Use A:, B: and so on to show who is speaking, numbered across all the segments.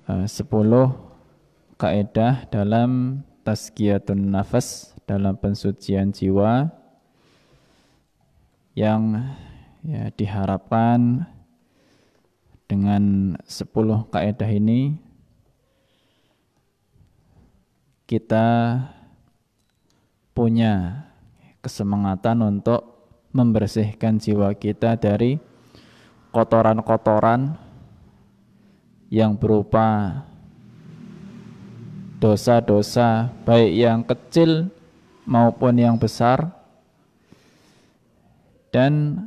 A: 10 kaidah dalam tazkiyatun nafas, dalam pensucian jiwa, yang ya diharapkan dengan 10 kaidah ini kita punya kesemangatan untuk membersihkan jiwa kita dari kotoran-kotoran yang berupa dosa-dosa baik yang kecil maupun yang besar, dan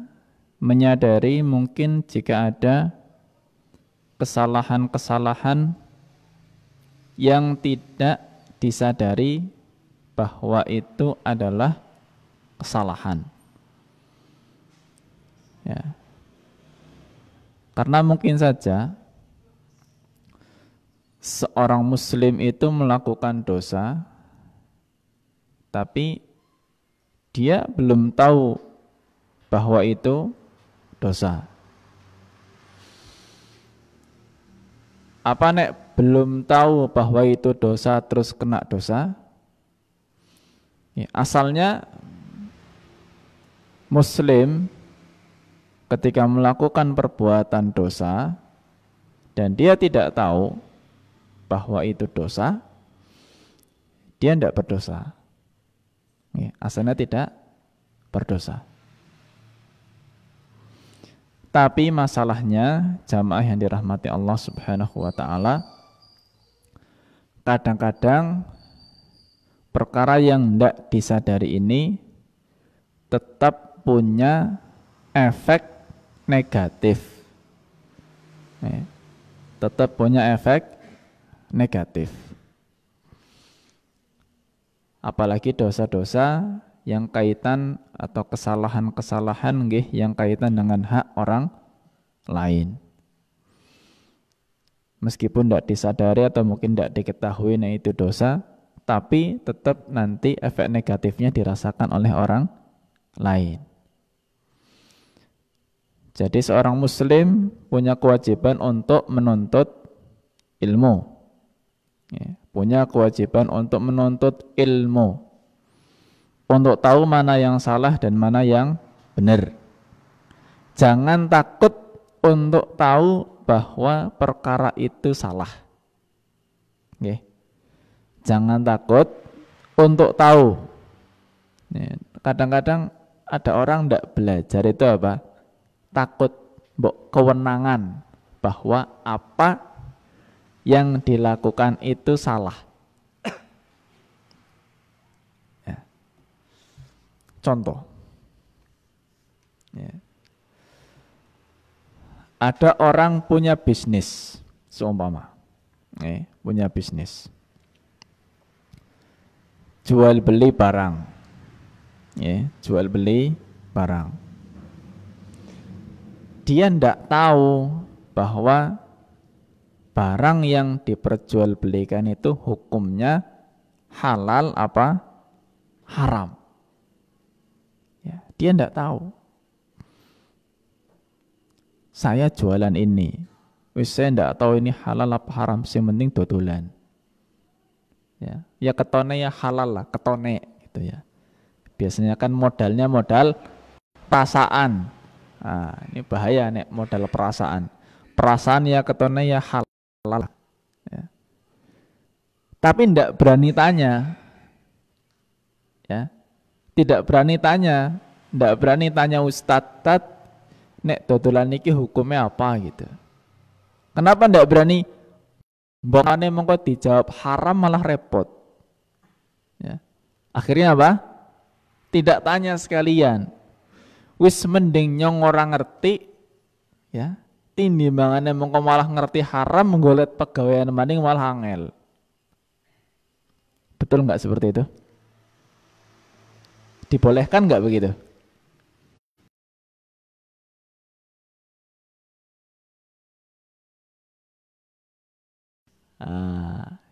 A: menyadari mungkin jika ada kesalahan-kesalahan yang tidak disadari bahwa itu adalah kesalahan. Ya. Karena mungkin saja seorang muslim itu melakukan dosa, tapi dia belum tahu bahwa itu dosa. Apa nek belum tahu bahwa itu dosa terus kena dosa? Ya, asalnya muslim ketika melakukan perbuatan dosa dan dia tidak tahu bahwa itu dosa, dia tidak berdosa. Ya, asalnya tidak berdosa. Tapi masalahnya jamaah yang dirahmati Allah Subhanahu wa taala, kadang-kadang perkara yang tidak disadari ini tetap punya efek negatif. Tetap punya efek negatif. Apalagi dosa-dosa yang kaitan atau kesalahan-kesalahan yang kaitan dengan hak orang lain. Meskipun tidak disadari atau mungkin tidak diketahui nah itu dosa, tapi tetap nanti efek negatifnya dirasakan oleh orang lain. Jadi seorang muslim punya kewajiban untuk menuntut ilmu. Ya, punya kewajiban untuk menuntut ilmu. Untuk tahu mana yang salah dan mana yang benar. Jangan takut untuk tahu bahwa perkara itu salah. Okay. Jangan takut untuk tahu. Kadang-kadang ada orang tidak belajar itu apa? Takut kewenangan bahwa apa yang dilakukan itu salah. Ya. Contoh, ya. Ada orang punya bisnis, seumpama, punya bisnis, jual beli barang, jual beli barang. Dia tidak tahu bahwa barang yang diperjualbelikan itu hukumnya halal apa haram. Ya, dia tidak tahu. Saya jualan ini, saya tidak tahu ini halal apa haram, yang penting dodolan. Ya ketone ya halal lah, ketone gitu ya. Biasanya kan modalnya modal perasaan. Nah, ini bahaya nek modal perasaan. Perasaan ya ketone ya halal. Ya. Tapi tidak berani tanya. Ya. Tidak berani tanya Ustadz, nek dodolan niki hukumnya apa gitu. Kenapa tidak berani? Mbokane mongko dijawab haram malah repot. Ya. Akhirnya apa? Tidak tanya sekalian. Wis mending nyong orang ngerti, ya. Tinimbangane mongko malah ngerti haram, menggolet pegawaian maning malah angel. Betul nggak seperti itu? Dibolehkan nggak begitu?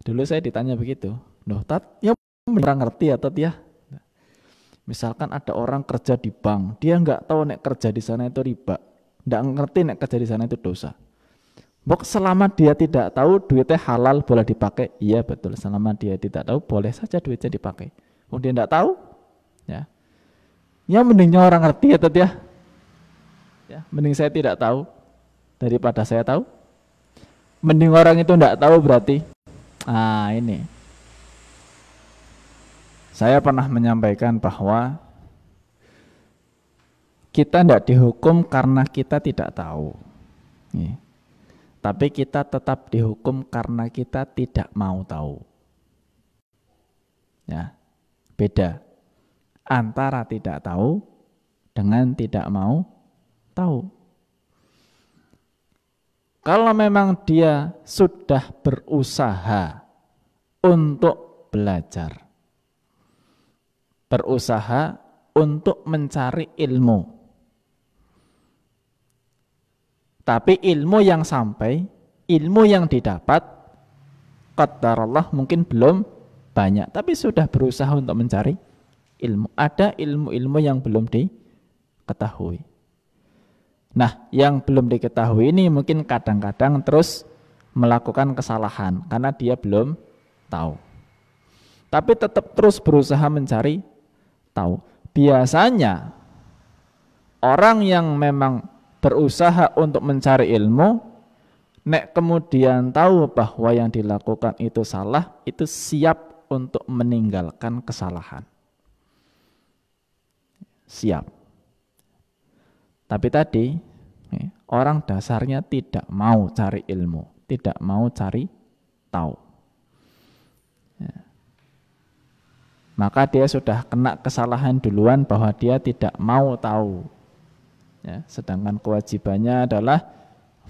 A: Dulu saya ditanya begitu, loh Tat, ya beneran ngerti ya Tat ya? Misalkan ada orang kerja di bank, dia nggak tahu nek kerja di sana itu riba, nggak ngerti nek kerja di sana itu dosa. Selama dia tidak tahu duitnya halal boleh dipakai, iya betul. Selama dia tidak tahu boleh saja duitnya dipakai. Dia tidak tahu, ya, ya mendingnya orang ngerti ya tadi ya. Ya, mending saya tidak tahu daripada saya tahu. Mending orang itu tidak tahu berarti. Ini. Saya pernah menyampaikan bahwa kita tidak dihukum karena kita tidak tahu. Ya. Tapi kita tetap dihukum karena kita tidak mau tahu. Ya, beda antara tidak tahu dengan tidak mau tahu. Kalau memang dia sudah berusaha untuk belajar, berusaha untuk mencari ilmu, tapi ilmu yang sampai, ilmu yang didapat, qadarullah mungkin belum banyak, tapi sudah berusaha untuk mencari ilmu. Ada ilmu-ilmu yang belum diketahui. Nah, yang belum diketahui ini mungkin kadang-kadang terus melakukan kesalahan karena dia belum tahu. Tapi tetap terus berusaha mencari tahu. Biasanya orang yang memang berusaha untuk mencari ilmu, nek kemudian tahu bahwa yang dilakukan itu salah, itu siap untuk meninggalkan kesalahan. Siap. Tapi tadi orang dasarnya tidak mau cari ilmu, tidak mau cari tahu. Ya. Maka dia sudah kena kesalahan duluan bahwa dia tidak mau tahu. Ya, sedangkan kewajibannya adalah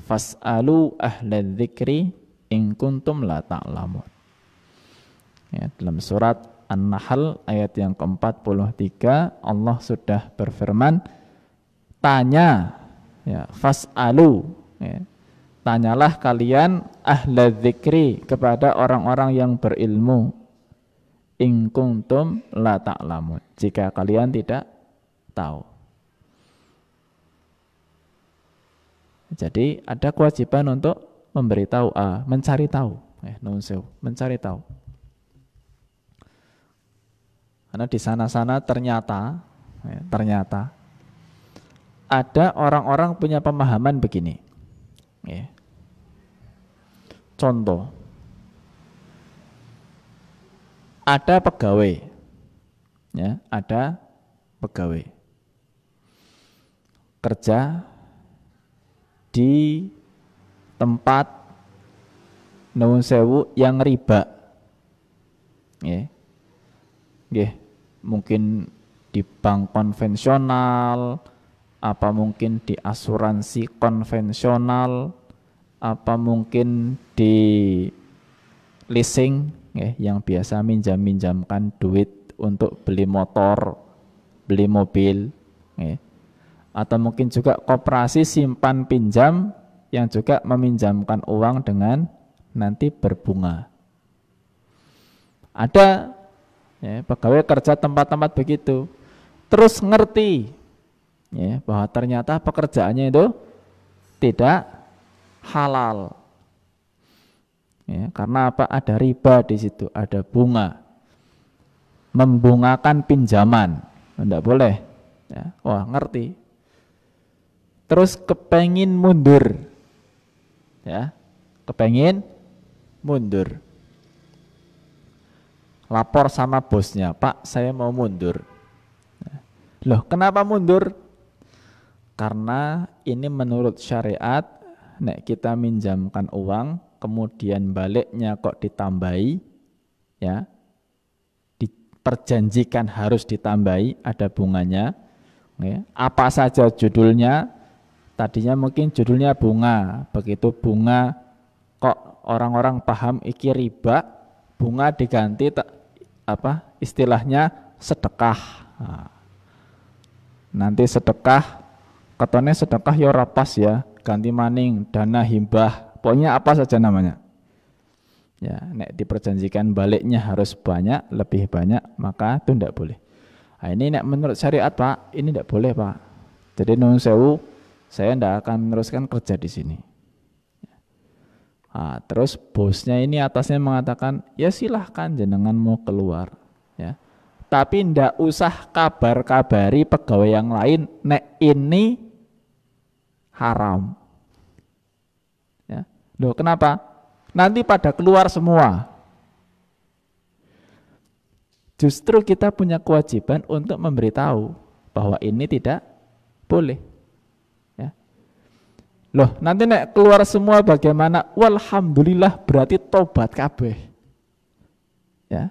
A: fas'alu ahlal dzikri in kuntum la ta'lamun. Ya, dalam surat An-Nahl ayat yang ke-43 Allah sudah berfirman, tanya, ya, fas'alu, ya, tanyalah kalian ahla dzikri kepada orang-orang yang berilmu, in kuntum la ta'lamun, jika kalian tidak tahu. Jadi ada kewajiban untuk memberitahu, mencari tahu, mencari tahu. Karena di sana-sana ternyata ada orang-orang punya pemahaman begini. Ya. Contoh, ada pegawai, ya, ada pegawai kerja di tempat nuwun sewu yang riba, ya. Mungkin di bank konvensional, apa mungkin di asuransi konvensional, apa mungkin di leasing, yang biasa minjam-minjamkan duit untuk beli motor, beli mobil, atau mungkin juga koperasi simpan pinjam yang juga meminjamkan uang dengan nanti berbunga. Ada pegawai kerja tempat-tempat begitu, terus ngerti bahwa ternyata pekerjaannya itu tidak halal. Karena apa? Ada riba di situ, ada bunga, membungakan pinjaman, tidak boleh. Wah, ngerti. Terus kepengin mundur, kepengin mundur. Lapor sama bosnya, Pak, saya mau mundur. Loh, kenapa mundur? Karena ini menurut syariat, nek kita minjamkan uang, kemudian baliknya kok ditambahi, ya, diperjanjikan harus ditambahi, ada bunganya. Apa saja judulnya? Tadinya mungkin judulnya bunga, begitu bunga kok orang-orang paham iki riba, bunga diganti istilahnya sedekah. Nanti sedekah, katanya sedekah ya ora pas ya, ganti maning dana himbah, pokoknya apa saja namanya. Ya, nek diperjanjikan baliknya harus banyak, lebih banyak, maka itu tidak boleh. Ini nek menurut syariat, Pak, ini tidak boleh, Pak. Jadi nuwun sewu, saya tidak akan meneruskan kerja di sini. Terus bosnya ini atasnya mengatakan, ya silahkan jenengan mau keluar, ya. Tapi ndak usah kabar-kabari pegawai yang lain, nek ini haram. Ya. Loh, kenapa? Nanti pada keluar semua. Justru kita punya kewajiban untuk memberitahu bahwa ini tidak boleh. Loh, nanti nek keluar semua bagaimana? Walhamdulillah, berarti tobat kabeh. Ya.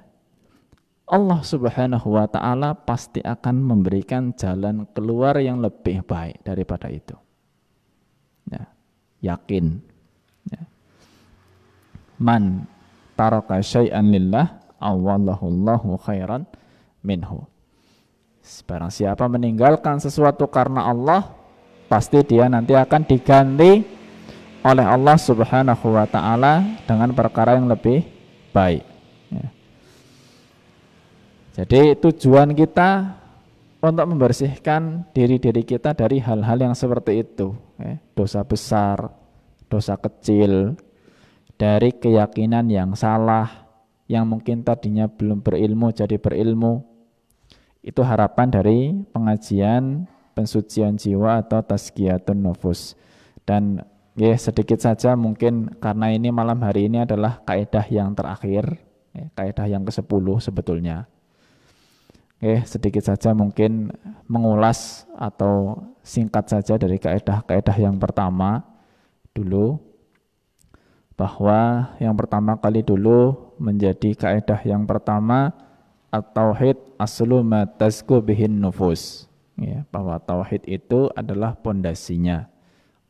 A: Allah Subhanahu wa taala pasti akan memberikan jalan keluar yang lebih baik daripada itu. Ya. Yakin. Ya. Man taraka syai'an lillah awallahullahu khairan minhu. Barang siapa meninggalkan sesuatu karena Allah, pasti dia nanti akan diganti oleh Allah Subhanahu wa taala dengan perkara yang lebih baik. Ya. Jadi tujuan kita untuk membersihkan diri-diri kita dari hal-hal yang seperti itu, ya. Dosa besar, dosa kecil, dari keyakinan yang salah, yang mungkin tadinya belum berilmu jadi berilmu. Itu harapan dari pengajian pensucian jiwa atau tazkiyatun nufus. Dan ya sedikit saja mungkin karena ini malam hari ini adalah kaidah yang terakhir, ya, kaidah yang ke-10 sebetulnya. Sedikit saja mungkin mengulas atau singkat saja dari kaidah-kaidah yang pertama dulu, bahwa yang pertama kali dulu menjadi kaidah yang pertama at-tauhid aslu ma tazku bihin nufus. Ya, bahwa tauhid itu adalah pondasinya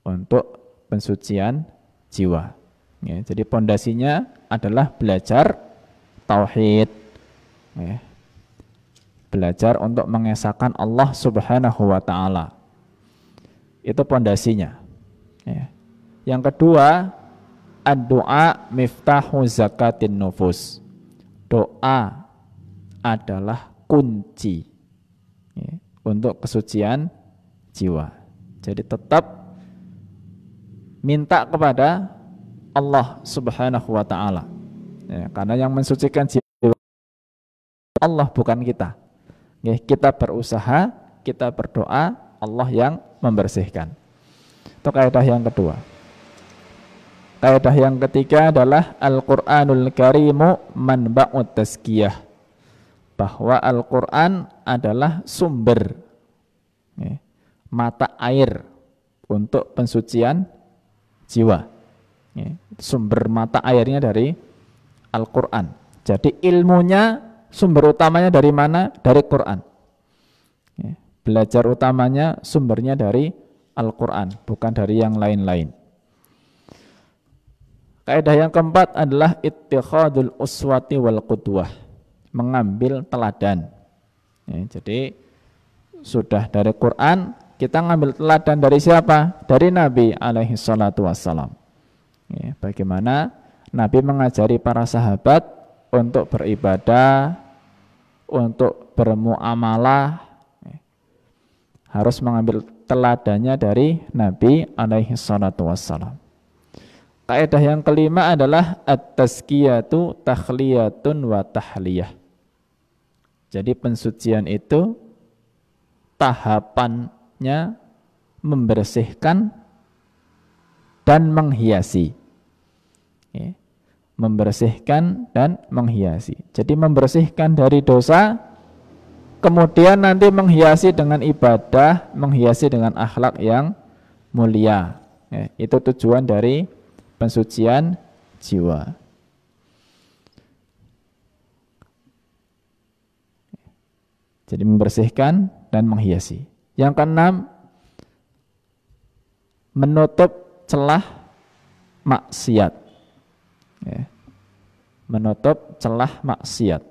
A: untuk pensucian jiwa. Ya, jadi pondasinya adalah belajar tauhid, ya, belajar untuk mengesahkan Allah Subhanahu wa taala. Itu pondasinya. Ya. Yang kedua, ad-du'a miftahu zakatin nufus. Doa adalah kunci, ya, untuk kesucian jiwa. Jadi tetap minta kepada Allah Subhanahu wa taala. Ya, karena yang mensucikan jiwa Allah, bukan kita. Ya, kita berusaha, kita berdoa, Allah yang membersihkan. Itu kaidah yang kedua. Kaidah yang ketiga adalah Al-Qur'anul Karimu manba'ut tazkiyah. Bahwa Al-Quran adalah sumber, ya, mata air untuk pensucian jiwa. Ya, sumber mata airnya dari Al-Quran. Jadi ilmunya, sumber utamanya dari mana? Dari Quran. Ya, belajar utamanya sumbernya dari Al-Quran, bukan dari yang lain-lain. Kaidah yang keempat adalah ittikhadul uswati wal qudwah, mengambil teladan. Ya, jadi sudah dari Quran, kita ngambil teladan dari siapa? Dari Nabi alaihi salatu wassalam. Ya, bagaimana Nabi mengajari para sahabat untuk beribadah, untuk bermuamalah, ya, harus mengambil teladannya dari Nabi alaihi salatu wassalam. Kaidah yang kelima adalah at-tazkiyatu takhliyatun wa tahliyah. Jadi pensucian itu tahapannya membersihkan dan menghiasi. Ya, membersihkan dan menghiasi. Jadi membersihkan dari dosa, kemudian nanti menghiasi dengan ibadah, menghiasi dengan akhlak yang mulia. Ya, itu tujuan dari pensucian jiwa. Jadi membersihkan dan menghiasi. Yang keenam, menutup celah maksiat. Ya. Menutup celah maksiat.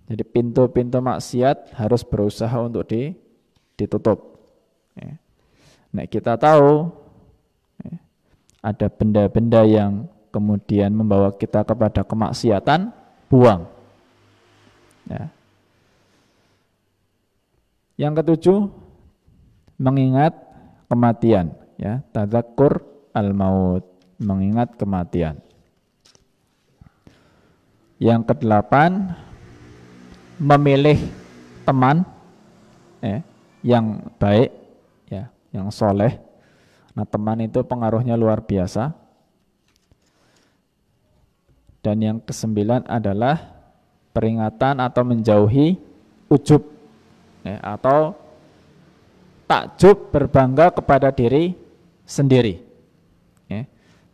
A: Jadi pintu-pintu maksiat harus berusaha untuk ditutup. Ya. Nah, kita tahu, ya, ada benda-benda yang kemudian membawa kita kepada kemaksiatan, buang. Ya. Yang ketujuh, mengingat kematian, ya, tadzakkur al-maut. mengingat kematian. Yang kedelapan, memilih teman yang baik, ya, yang soleh. Nah, teman itu pengaruhnya luar biasa. Dan yang kesembilan adalah peringatan atau menjauhi ujub, atau takjub, berbangga kepada diri sendiri.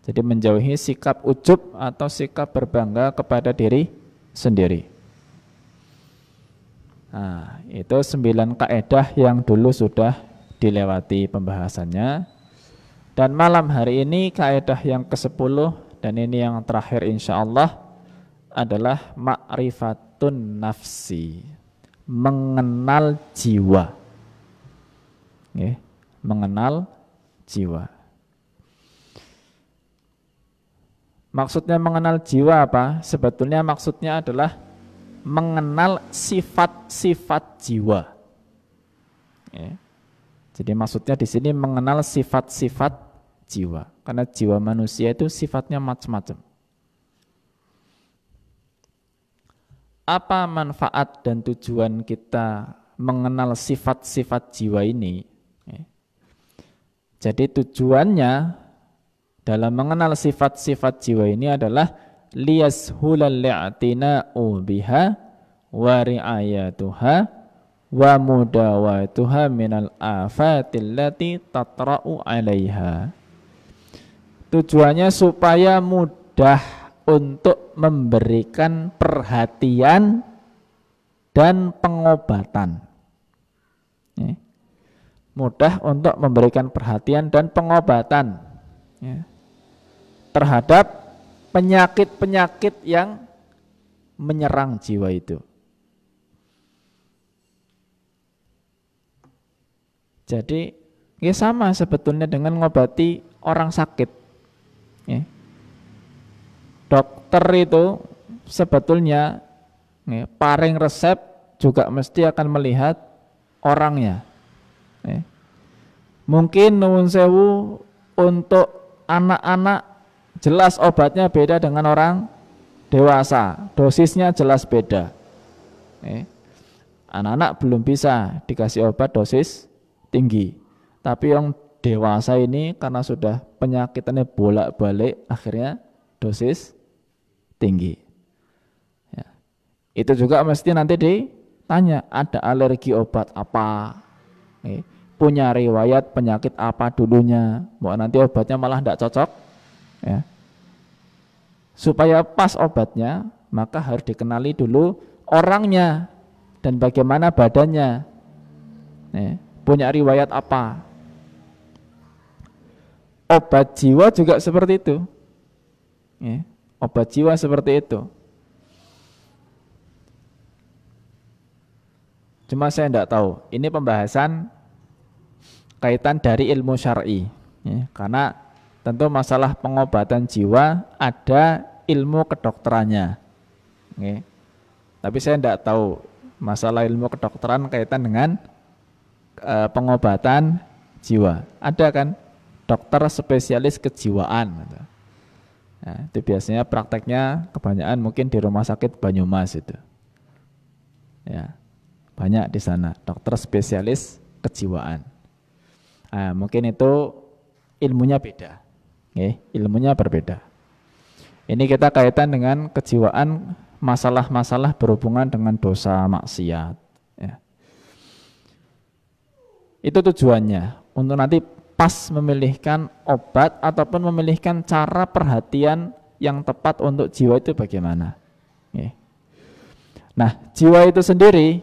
A: Jadi menjauhi sikap ujub atau sikap berbangga kepada diri sendiri. Nah, itu 9 kaedah yang dulu sudah dilewati pembahasannya. Dan malam hari ini kaedah yang ke-10 dan ini yang terakhir insya Allah adalah ma'rifatun nafsi, mengenal jiwa. Mengenal jiwa. Maksudnya mengenal jiwa apa? Sebetulnya maksudnya adalah mengenal sifat-sifat jiwa. Jadi maksudnya di sini mengenal sifat-sifat jiwa. Karena jiwa manusia itu sifatnya macam-macam. Apa manfaat dan tujuan kita mengenal sifat-sifat jiwa ini? Jadi tujuannya dalam mengenal sifat-sifat jiwa ini adalah liyashulal li'tina'u biha wa ri'ayatuha wa mudawatuha minal afatil lati tatra'u 'alaiha. Tujuannya supaya mudah untuk memberikan perhatian dan pengobatan. Mudah untuk memberikan perhatian dan pengobatan terhadap penyakit-penyakit yang menyerang jiwa itu. Jadi ya sama sebetulnya dengan mengobati orang sakit. Dokter itu sebetulnya paring resep juga mesti akan melihat orangnya. Mungkin nuwun sewu untuk anak-anak jelas obatnya beda dengan orang dewasa, dosisnya jelas beda. Anak-anak belum bisa dikasih obat dosis tinggi, tapi yang dewasa ini karena sudah penyakitannya bolak-balik akhirnya dosis tinggi. Itu juga mesti nanti ditanya ada alergi obat apa, punya riwayat penyakit apa dulunya, mau nanti obatnya malah tidak cocok. Supaya pas obatnya maka harus dikenali dulu orangnya dan bagaimana badannya, punya riwayat apa. Obat jiwa juga seperti itu. Obat jiwa seperti itu. Cuma saya tidak tahu, ini pembahasan kaitan dari ilmu syar'i, karena tentu masalah pengobatan jiwa ada ilmu kedokterannya. Tapi saya tidak tahu masalah ilmu kedokteran kaitan dengan pengobatan jiwa. Ada kan dokter spesialis kejiwaan. Nah, itu biasanya prakteknya kebanyakan mungkin di rumah sakit Banyumas itu. Banyak di sana dokter spesialis kejiwaan. Nah, mungkin itu ilmunya beda. Ilmunya berbeda. Ini kita kaitan dengan kejiwaan, masalah-masalah berhubungan dengan dosa maksiat. Itu tujuannya untuk nanti pas memilihkan obat ataupun memilihkan cara perhatian yang tepat untuk jiwa itu bagaimana. Nah, jiwa itu sendiri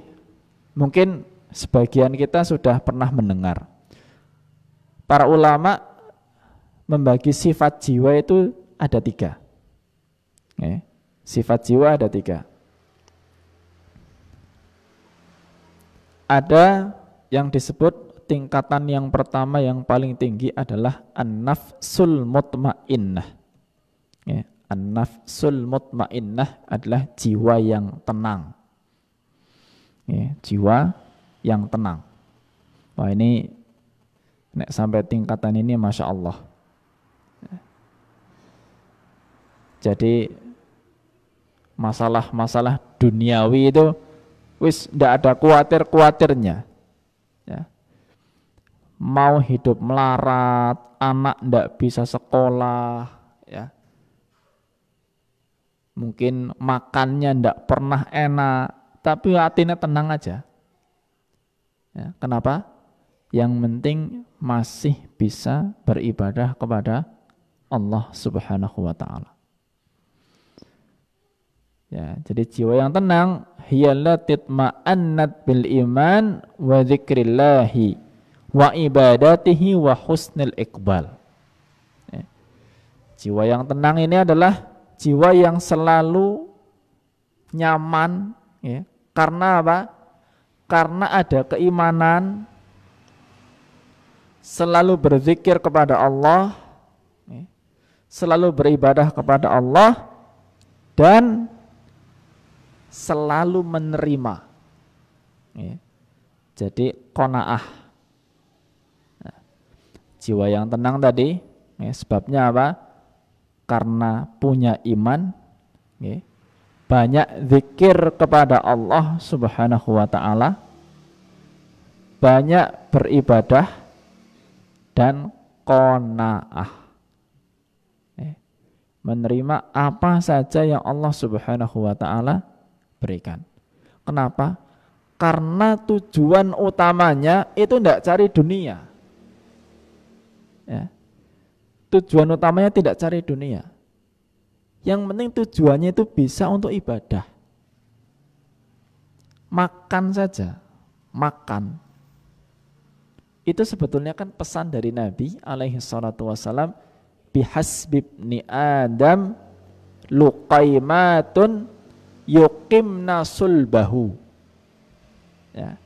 A: mungkin sebagian kita sudah pernah mendengar. Para ulama membagi sifat jiwa itu ada 3. Sifat jiwa ada 3. Ada yang disebut tingkatan yang pertama yang paling tinggi adalah an-nafsul mutmainnah. An-nafsul mutmainnah adalah jiwa yang tenang. Jiwa yang tenang. Wah, ini nek sampai tingkatan ini Masya Allah. Jadi masalah-masalah duniawi itu wis ndak ada kuatir-kuatirnya. Ya. Mau hidup melarat, anak ndak bisa sekolah, ya. Mungkin makannya ndak pernah enak, tapi hatinya tenang aja. Ya, kenapa? Yang penting masih bisa beribadah kepada Allah Subhanahu wa taala. Ya, jadi jiwa yang tenang hiyallati tatma'annat bil iman wa dzikrillahi wa ibadatihi wa husnil iqbal. Ya. Jiwa yang tenang ini adalah jiwa yang selalu nyaman, ya. Karena apa? Karena ada keimanan, selalu berzikir kepada Allah, ya. Selalu beribadah kepada Allah, dan selalu menerima, ya. Jadi qanaah. Nah, jiwa yang tenang tadi, ya, sebabnya apa? Karena punya iman, ya, banyak zikir kepada Allah Subhanahu wa ta'ala, banyak beribadah, dan qanaah, ya, menerima apa saja yang Allah Subhanahu wa ta'ala berikan. Kenapa? Karena tujuan utamanya itu tidak cari dunia, ya. Tujuan utamanya tidak cari dunia. Yang penting tujuannya itu bisa untuk ibadah. Makan saja, makan. Itu sebetulnya kan pesan dari Nabi alaihi salatu wassalam, bihasbibni Adam luqaimatun yuqimna sulbahu. Ya.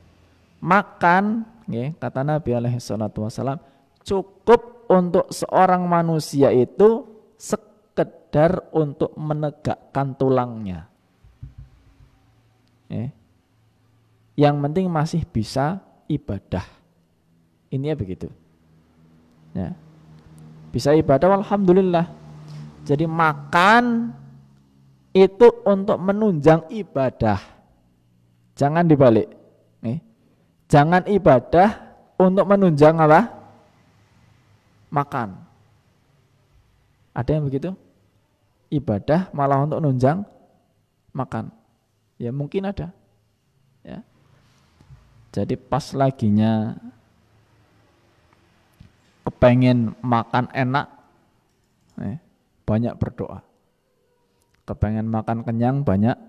A: Makan, ya, kata Nabi alaihi salatu wassalam, cukup untuk seorang manusia itu sekedar untuk menegakkan tulangnya. Ya. Yang penting masih bisa ibadah. Ini ya begitu. Ya. Bisa ibadah, alhamdulillah. Jadi makan itu untuk menunjang ibadah. Jangan dibalik. Jangan ibadah untuk menunjang apa? Makan. Ada yang begitu? Ibadah malah untuk menunjang makan. Ya mungkin ada. Ya. Jadi pas laginya kepengen makan enak, banyak berdoa. Kepengen makan kenyang, banyak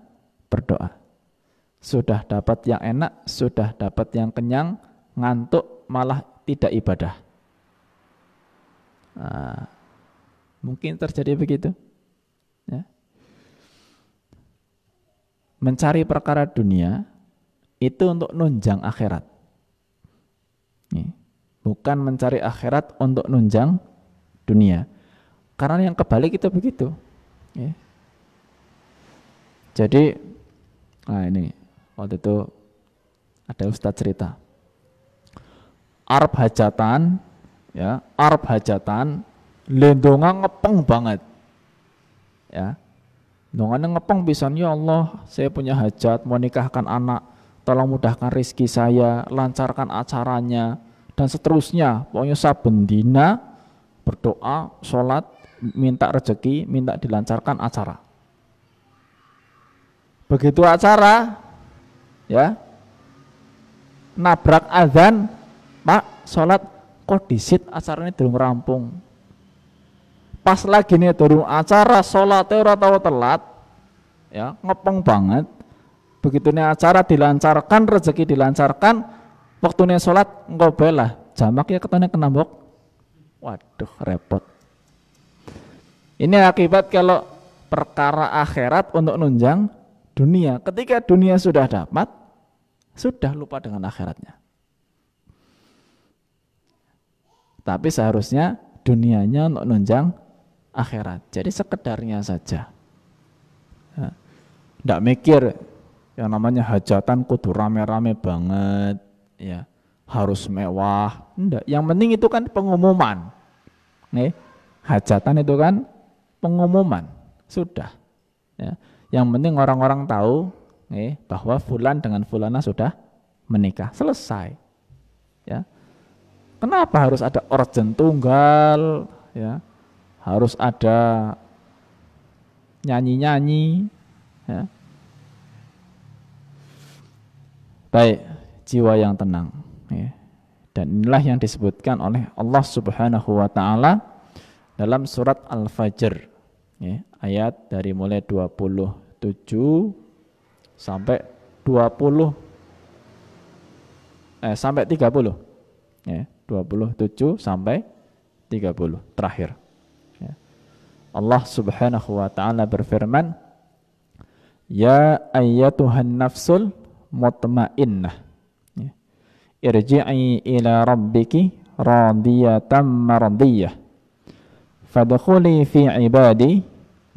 A: berdoa. Sudah dapat yang enak, sudah dapat yang kenyang, ngantuk malah tidak ibadah. Nah, mungkin terjadi begitu. Ya. Mencari perkara dunia itu untuk nunjang akhirat. Bukan mencari akhirat untuk nunjang dunia. Karena yang kebalik itu begitu. Ya. Jadi, nah ini waktu itu ada ustadz cerita. Arab hajatan, ya, Arab hajatan, lendonga ngepeng banget, ya, dongane ngepeng pisan, ya Allah, saya punya hajat, mau nikahkan anak, tolong mudahkan rizki saya, lancarkan acaranya, dan seterusnya. Pokoknya saben dina berdoa, sholat, minta rezeki, minta dilancarkan acara. Begitu acara, ya, nabrak azan, Pak, sholat kok disit acaranya durung rampung. Pas lagi nih durung acara, sholatnya ora tau telat, ya, ngepeng banget. Begitu nih acara dilancarkan, rezeki dilancarkan, waktunya sholat ngobel lah, jamak ya ketanya kenambok. Waduh, repot. Ini akibat kalau perkara akhirat untuk nunjang dunia. Ketika dunia sudah dapat, sudah lupa dengan akhiratnya. Tapi seharusnya dunianya untuk nunjang akhirat. Jadi sekedarnya saja. Nggak mikir yang namanya hajatan kudu rame-rame banget, ya, harus mewah. Enggak. Yang penting itu kan pengumuman. Nih, hajatan itu kan pengumuman. Sudah. Ya. Yang penting orang-orang tahu bahwa fulan dengan fulana sudah menikah. Selesai. Ya. Kenapa harus ada organ tunggal? Ya. Harus ada nyanyi-nyanyi. Ya. Baik, jiwa yang tenang. Ya. Dan inilah yang disebutkan oleh Allah Subhanahu wa ta'ala dalam surat Al-Fajr. Ya. Ayat dari mulai 27 sampai 30. Ya, 27 sampai 30 terakhir. Ya. Allah Subhanahu wa ta'ala berfirman, ya ayyatuhan nafsul mutmainnah, ya. Irji'i ila rabbiki radiyatan mardiyah fadkhuli fi ibadi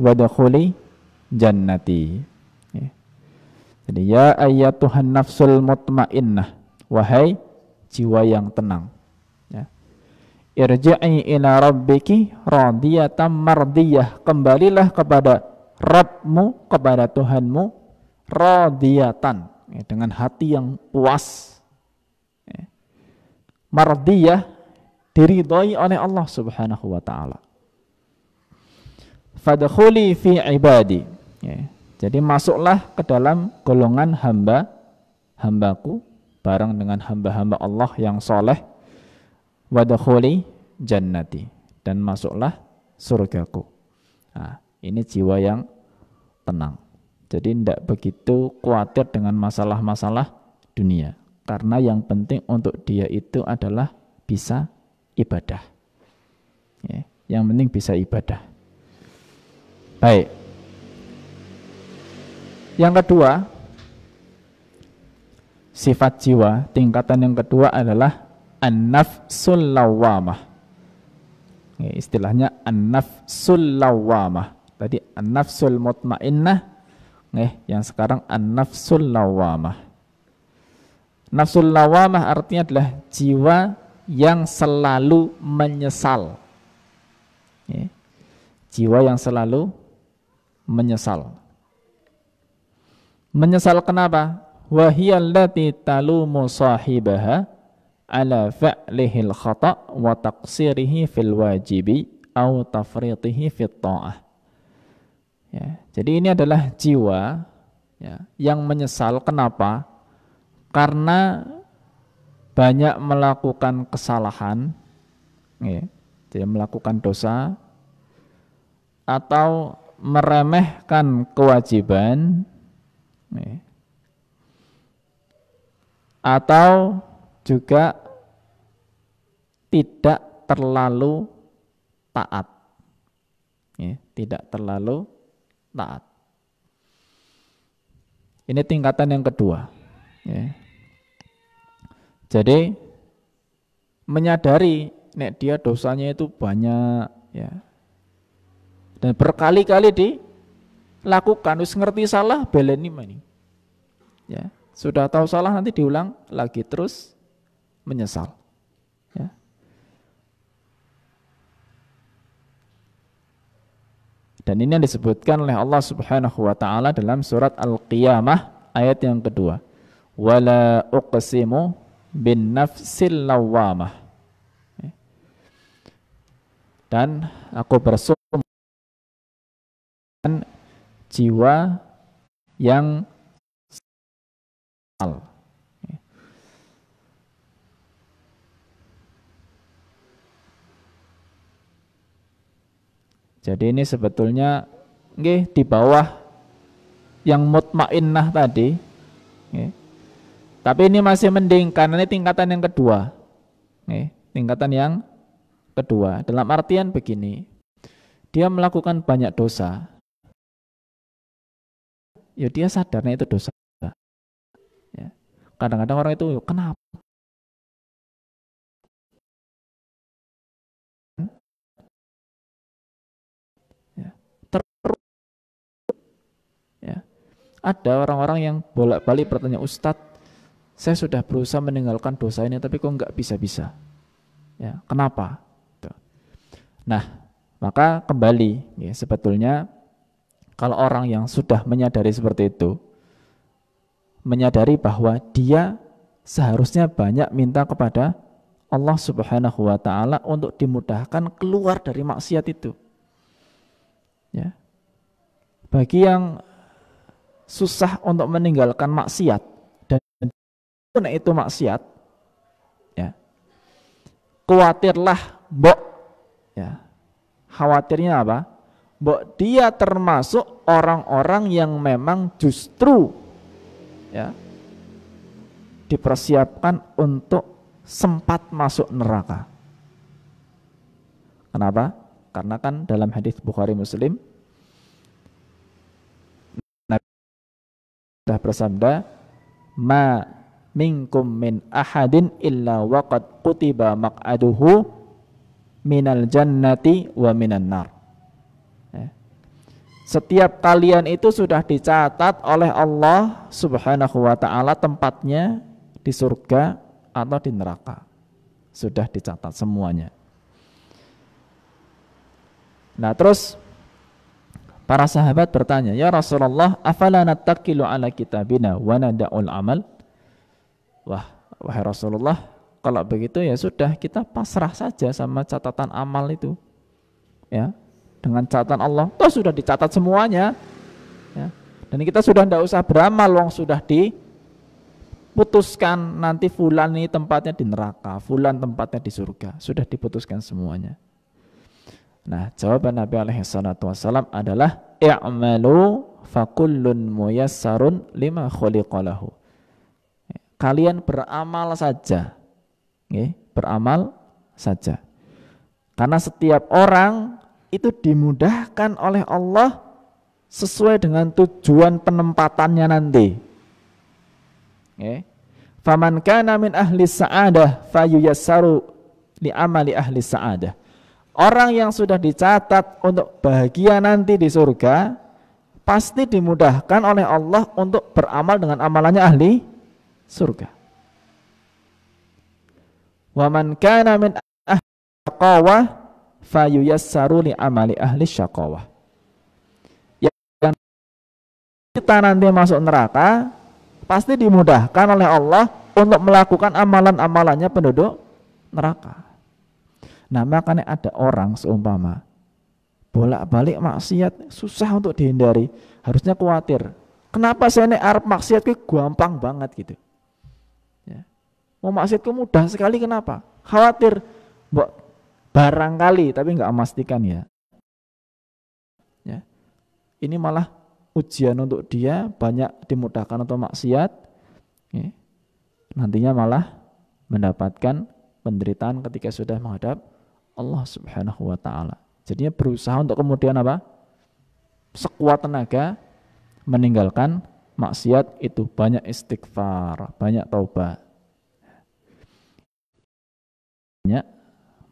A: wadkhuli jannati. Ya. Jadi ya ayyatuhan nafsul mutmainnah, wahai jiwa yang tenang, ya. Irji'i ila rabbiki radiyatan mardiyah, kembalilah kepada Rabbmu, kepada Tuhanmu, radiyatan, ya, dengan hati yang puas, ya. Mardiyah, diridhoi oleh Allah Subhanahu wa ta'ala. Fadkhuli fi ibadi, ya. Jadi masuklah ke dalam golongan hambaku, bareng dengan hamba-hamba Allah yang soleh, wadkhuli jannati, dan masuklah surgaku. Nah, ini jiwa yang tenang. Jadi tidak begitu khawatir dengan masalah-masalah dunia, karena yang penting untuk dia itu adalah bisa ibadah. Ya, yang penting bisa ibadah. Baik. Yang kedua, sifat jiwa, tingkatan yang kedua adalah an-nafsul lawwamah. Ya, istilahnya an-nafsul lawwamah. Tadi an-nafsul mutmainnah, yang sekarang an-nafsul lawwamah. Nafsul lawwamah artinya adalah jiwa yang selalu menyesal. Ya, jiwa yang selalu menyesal. Menyesal kenapa? Wahiyallati talumu sahibaha ala fa'lihil khata' wa taqsirihi fil wajibi au tafritihi fit ta'ah. Ya, jadi ini adalah jiwa, ya, yang menyesal. Kenapa? Karena banyak melakukan kesalahan, ya, jadi melakukan dosa atau meremehkan kewajiban, ya, atau juga tidak terlalu taat, ya, tidak terlalu taat. Ini tingkatan yang kedua, ya. Jadi menyadari nek dia dosanya itu banyak, ya, dan berkali-kali dilakukan, wis ngerti salah beleni mani, ya. Sudah tahu salah nanti diulang lagi terus menyesal. Ya. Dan ini yang disebutkan oleh Allah Subhanahu wa ta'ala dalam surat Al-Qiyamah ayat yang kedua. Wala uqsimu bin nafsil lawwamah. Ya. Dan aku bersumpah dengan jiwa yang jadi ini sebetulnya di bawah yang mutmainnah tadi, tapi ini masih mending karena ini tingkatan yang kedua, tingkatan yang kedua dalam artian begini, dia melakukan banyak dosa, ya dia sadarnya itu dosa. Kadang-kadang orang itu kenapa? Ya, ya. Ada orang-orang yang bolak-balik bertanya, Ustadz, saya sudah berusaha meninggalkan dosa ini, tapi kok nggak bisa-bisa. Ya, kenapa? Tuh. Nah, maka kembali, ya, sebetulnya Kalau orang yang sudah menyadari seperti itu, menyadari bahwa dia seharusnya banyak minta kepada Allah Subhanahu wa taala untuk dimudahkan keluar dari maksiat itu. Ya. Bagi yang susah untuk meninggalkan maksiat dan itu maksiat, ya. Khawatirlah, mbok, ya. Khawatirnya apa? Mbok dia termasuk orang-orang yang memang justru, ya, dipersiapkan untuk sempat masuk neraka. Kenapa? Karena kan dalam hadis Bukhari Muslim Nabi sudah bersabda, ma minkum min ahadin illa waqad kutiba maq'aduhu minal jannati wa minan nar. Setiap kalian itu sudah dicatat oleh Allah Subhanahu wa taala tempatnya di surga atau di neraka. Sudah dicatat semuanya. Nah, terus para sahabat bertanya, "Ya Rasulullah, afala nattakilu ala kitabina wa nada'ul amal?" Wahai Rasulullah, kalau begitu ya sudah, kita pasrah saja sama catatan amal itu. Ya. Dengan catatan Allah, toh sudah dicatat semuanya, ya. Dan kita sudah tidak usah beramal, wong sudah diputuskan nanti fulan ini tempatnya di neraka, fulan tempatnya di surga, sudah diputuskan semuanya. Nah, jawaban Nabi alaihi salatu wassalam adalah i'malu fakullun muyassarun lima khuliqalahu. Kalian beramal saja, beramal saja, karena setiap orang itu dimudahkan oleh Allah sesuai dengan tujuan penempatannya nanti. Faman kana min ahli sa'adah fayuyassaru li amali ahli sa'adah. Orang yang sudah dicatat untuk bahagia nanti di surga pasti dimudahkan oleh Allah untuk beramal dengan amalannya ahli surga. Wa man kana min ahli shaqawah fayuyassaru li amali ahli syaqawah. Yang kita nanti masuk neraka pasti dimudahkan oleh Allah untuk melakukan amalan-amalannya penduduk neraka. Nah, makanya ada orang seumpama bolak-balik maksiat susah untuk dihindari, harusnya khawatir. Kenapa saya ini arep maksiat itu gampang banget gitu. Ya. Mau maksiat itu mudah sekali, kenapa? Khawatir, mbok barangkali, tapi nggak memastikan ya. Ini malah ujian untuk dia, banyak dimudahkan untuk maksiat, ya. Nantinya malah mendapatkan penderitaan ketika sudah menghadap Allah Subhanahu wa taala. Jadinya berusaha untuk kemudian apa? Sekuat tenaga meninggalkan maksiat itu, banyak istighfar, banyak taubat. Banyak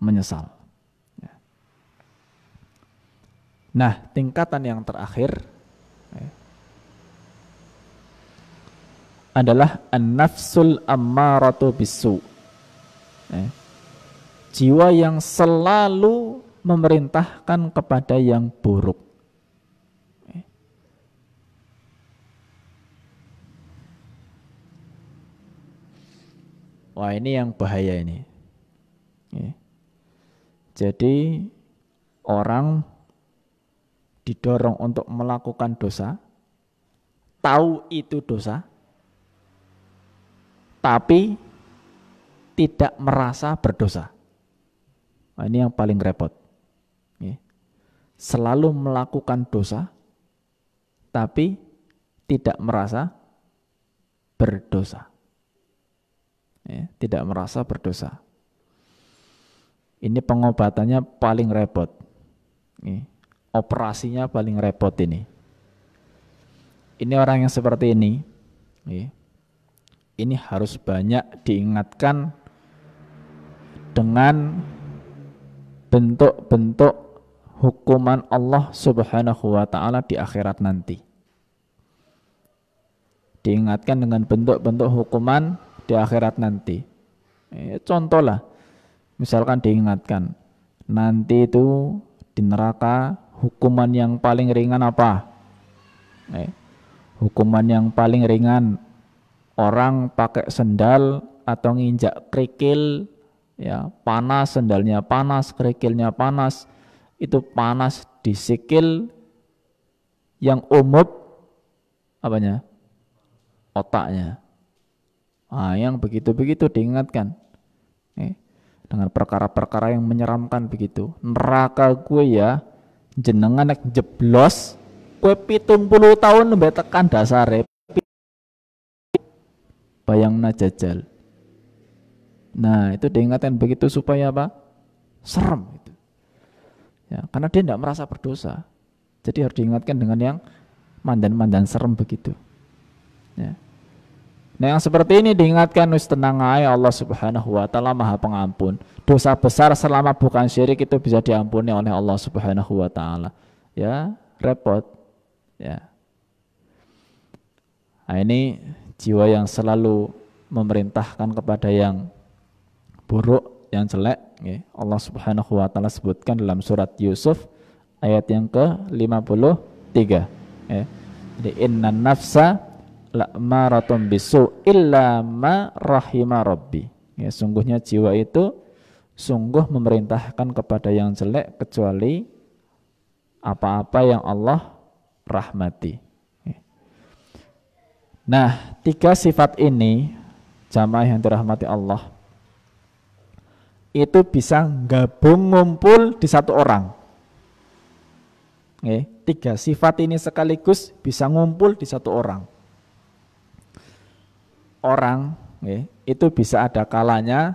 A: menyesal. Nah, tingkatan yang terakhir adalah an-nafsul ammaratu bisu. Jiwa yang selalu memerintahkan kepada yang buruk. Wah, ini yang bahaya ini. Jadi orang didorong untuk melakukan dosa, tahu itu dosa, tapi tidak merasa berdosa. Nah, ini yang paling repot. Selalu melakukan dosa, tapi tidak merasa berdosa. Tidak merasa berdosa. Ini pengobatannya paling repot. Operasinya paling repot ini. Ini orang yang seperti ini harus banyak diingatkan dengan bentuk-bentuk hukuman Allah Subhanahu wa taala di akhirat nanti. Diingatkan dengan bentuk-bentuk hukuman di akhirat nanti. Contoh lah, misalkan diingatkan nanti itu di neraka hukuman yang paling ringan apa? Hukuman yang paling ringan, orang pakai sendal atau nginjak kerikil, ya panas, sendalnya panas, kerikilnya panas, itu panas di sikil yang apanya? Otaknya. Yang begitu-begitu diingatkan. Dengan perkara-perkara yang menyeramkan begitu. Neraka gue ya, jenengan nek jeblos, gue 70 tahun nembe tekan dasare. Bayangna jajal. Nah, itu diingatkan begitu supaya apa? Serem itu. Ya, karena dia tidak merasa berdosa. Jadi harus diingatkan dengan yang mandan-mandan serem begitu. Ya. Nah, yang seperti ini diingatkan, wis tenang aja, Allah Subhanahu wa taala Maha Pengampun. Dosa besar selama bukan syirik itu bisa diampuni oleh Allah Subhanahu wa taala. Ya, repot. Ya. Nah, ini jiwa yang selalu memerintahkan kepada yang buruk, yang jelek, ya. Allah Subhanahu wa taala sebutkan dalam surat Yusuf ayat yang ke-53, ya. Jadi innan nafsa la'maratun bisu illa ma rahima rabbi. Ya, sungguhnya jiwa itu sungguh memerintahkan kepada yang jelek kecuali apa-apa yang Allah rahmati. Nah, 3 sifat ini jamaah yang dirahmati Allah itu bisa gabung ngumpul di satu orang. 3 sifat ini sekaligus bisa ngumpul di satu orang. Orang itu bisa ada kalanya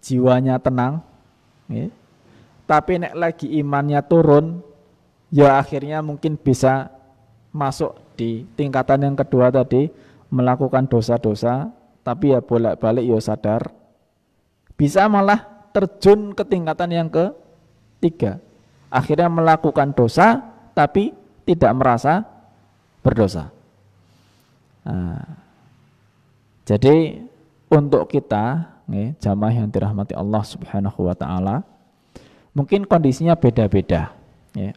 A: jiwanya tenang, tapi nek lagi imannya turun, ya akhirnya mungkin bisa masuk di tingkatan yang kedua tadi, melakukan dosa-dosa, tapi ya bolak-balik ya sadar, bisa malah terjun ke tingkatan yang ketiga, akhirnya melakukan dosa tapi tidak merasa berdosa. Jadi untuk kita jamaah yang dirahmati Allah Subhanahu wa taala, mungkin kondisinya beda-beda.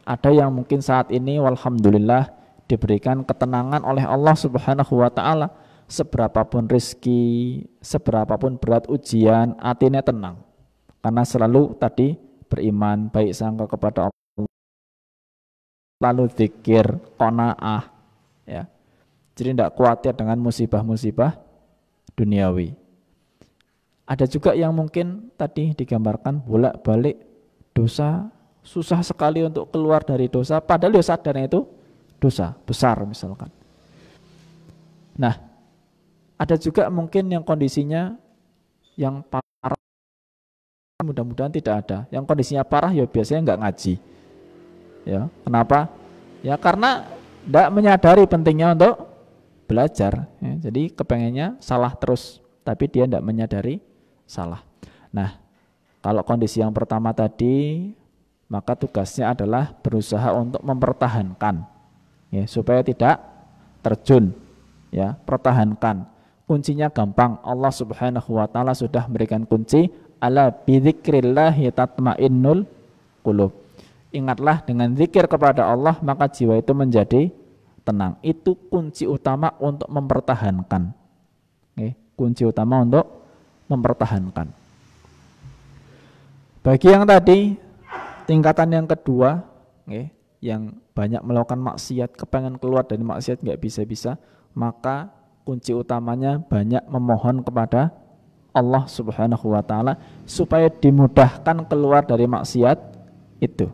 A: Ada yang mungkin saat ini walhamdulillah diberikan ketenangan oleh Allah Subhanahu wa taala, seberapapun rezeki, seberapapun berat ujian, hatinya tenang. Karena selalu tadi beriman, baik sangka kepada Allah, lalu zikir, qanaah, ya. Jadi tidak khawatir dengan musibah-musibah duniawi. Ada juga yang mungkin tadi digambarkan bolak-balik dosa, susah sekali untuk keluar dari dosa, padahal dia sadarnya itu dosa besar misalkan. Nah, ada juga mungkin yang kondisinya yang parah, mudah-mudahan tidak ada. Yang kondisinya parah ya biasanya nggak ngaji. Ya, kenapa? Ya karena tidak menyadari pentingnya untuk belajar, ya. Jadi kepengennya salah terus, tapi dia tidak menyadari salah. Nah, kalau kondisi yang pertama tadi, maka tugasnya adalah berusaha untuk mempertahankan, ya, supaya tidak terjun, ya, pertahankan. Kuncinya gampang, Allah Subhanahu wa taala sudah memberikan kunci, ala bidzikrillahi tatmainnul qulub. Ingatlah, dengan zikir kepada Allah maka jiwa itu menjadi tenang. Itu kunci utama untuk mempertahankan. Kunci utama untuk mempertahankan. Bagi yang tadi tingkatan yang kedua, yang banyak melakukan maksiat, kepengen keluar dari maksiat nggak bisa-bisa, maka kunci utamanya banyak memohon kepada Allah Subhanahu wa taala supaya dimudahkan keluar dari maksiat itu.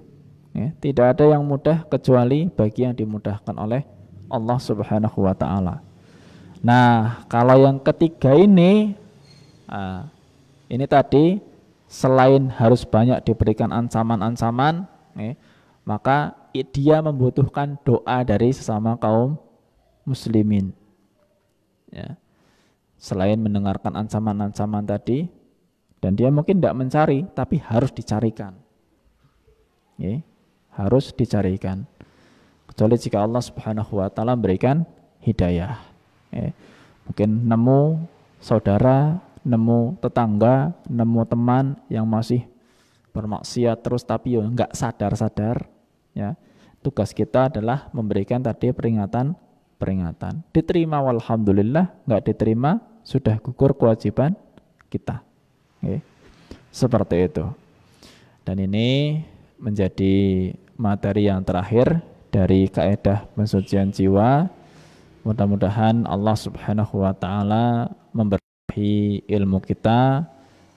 A: Tidak ada yang mudah kecuali bagi yang dimudahkan oleh Allah Subhanahu wa taala. Nah, kalau yang ketiga ini tadi selain harus banyak diberikan ancaman-ancaman, maka dia membutuhkan doa dari sesama kaum muslimin. Ya. Selain mendengarkan ancaman-ancaman tadi, dan dia mungkin tidak mencari, tapi harus dicarikan. Harus dicarikan. Kecuali jika Allah Subhanahu wa taala memberikan hidayah. Mungkin nemu saudara, nemu tetangga, nemu teman yang masih bermaksiat terus tapi enggak sadar-sadar, ya. Tugas kita adalah memberikan tadi peringatan. Diterima walhamdulillah, nggak diterima sudah gugur kewajiban kita. Oke. Seperti itu. Dan ini menjadi materi yang terakhir dari kaidah pensucian jiwa. Mudah-mudahan Allah Subhanahu wa taala memberkahi ilmu kita,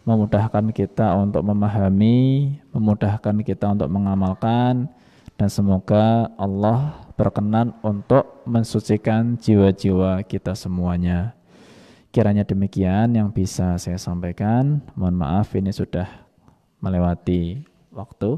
A: memudahkan kita untuk memahami, memudahkan kita untuk mengamalkan, dan semoga Allah berkenan untuk mensucikan jiwa-jiwa kita semuanya. Kiranya demikian yang bisa saya sampaikan. Mohon maaf ini sudah melewati waktu.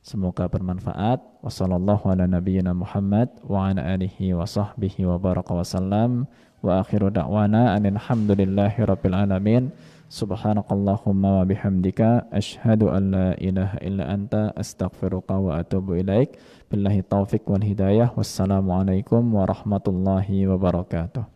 A: Semoga bermanfaat. Wassallallahu ala nabiyyina Muhammad wa ala alihi wa sahbihi wa baraka wa sallam. Wa akhiru da'wana anil hamdulillahi rabbil alamin. Subhanakallahumma wa bihamdika asyhadu an la ilaha illa anta astaghfiruka wa atubu ilaik. Billahi taufiq wal hidayah. Wassalamualaikum warahmatullahi wabarakatuh.